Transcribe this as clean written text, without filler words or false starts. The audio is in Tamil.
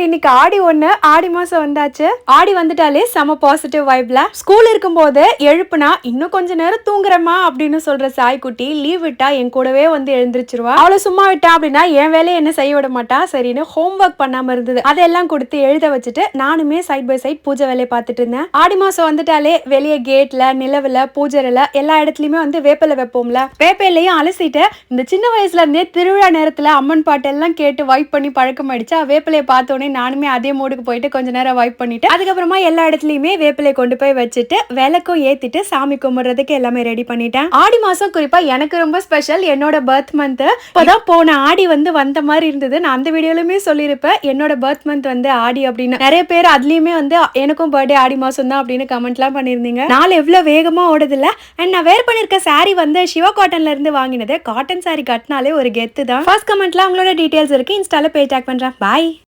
இன்னைக்கு ஆடி 1 ஆடி மாசம் வந்தாச்சு. ஆடி வந்துட்டாலே செம பாசிட்டிவ் வைப்ல. ஸ்கூல் இருக்கும்போது எழுப்புனா இன்னும் கொஞ்ச நேரம் தூங்குறமா அப்படின்னு சொல்ற சாய்க்குட்டி லீவ் விட்டா என் கூடவே வந்து எழுந்திருச்சிருவா. அவளை சும்மா விட்டா அப்படின்னா என் வேலையை என்ன செய்ய விட மாட்டா. சரின்னு ஹோம் ஒர்க் பண்ணாம இருந்தது, அதெல்லாம் கொடுத்து எழுத வச்சுட்டு நானுமே சைட் பை சைட் பூஜை வேலையை பார்த்துட்டு இருந்தேன். ஆடி மாசம் வந்துட்டாலே வெளியே கேட்ல, நிலவுல, பூஜைல எல்லா இடத்துலயுமே வந்து வேப்பிலை வைப்போம்ல. வேப்பிலையும் அலசிட்டு இந்த சின்ன வயசுல இருந்தே திருவிழா நேரத்துல அம்மன் பாட்டு எல்லாம் கேட்டு வைப் பண்ணி பழக்கம் ஆயிடுச்சா. வேப்பிலையை பார்த்தோன்னே நானுமே அதே மூடுக்கு போயிட்டு கொஞ்ச நேரம் வைப் பண்ணிட்டு அதுக்கப்புறமா எல்லா இடத்துலயுமே வேப்பிலை கொண்டு போய் வச்சுட்டு விளக்கும் ஏத்திட்டு சாமி கும்பிடுறதுக்கு எல்லாமே ரெடி பண்ணிட்டேன். ஆடி மாசம் குறிப்பா எனக்கு ரொம்ப ஸ்பெஷல். என்னோட பர்த் மந்த். இப்பதான் போன ஆடி வந்து வந்த மாதிரி இருந்தது. நான் அந்த வீடியோலுமே சொல்லியிருப்பேன் என்னோட பர்த் மந்த் வந்து ஆடி அப்படின்னு. நிறைய பேர் அதுலயுமே வந்து எனக்கும் பர்த்டே ஆடி மாசம் தான் அப்படின்னு கமெண்ட்லாம் பண்ணிருந்தீங்க. நாள் எவ்வளவு வேகமா ஓடுது இல்ல. அண்ட் நான் வேர் பண்ணிருக்க சாரி வந்து சிவா காட்டன்ல இருந்து வாங்கினது. காட்டன் சாரி கட்டினாலே ஒரு கெத்து தான். ஃபர்ஸ்ட் கமெண்ட்ல உங்களோட டீடைல்ஸ் இருக்கு. இன்ஸ்டால பேஜ் டேக் பண்றேன். பாய்.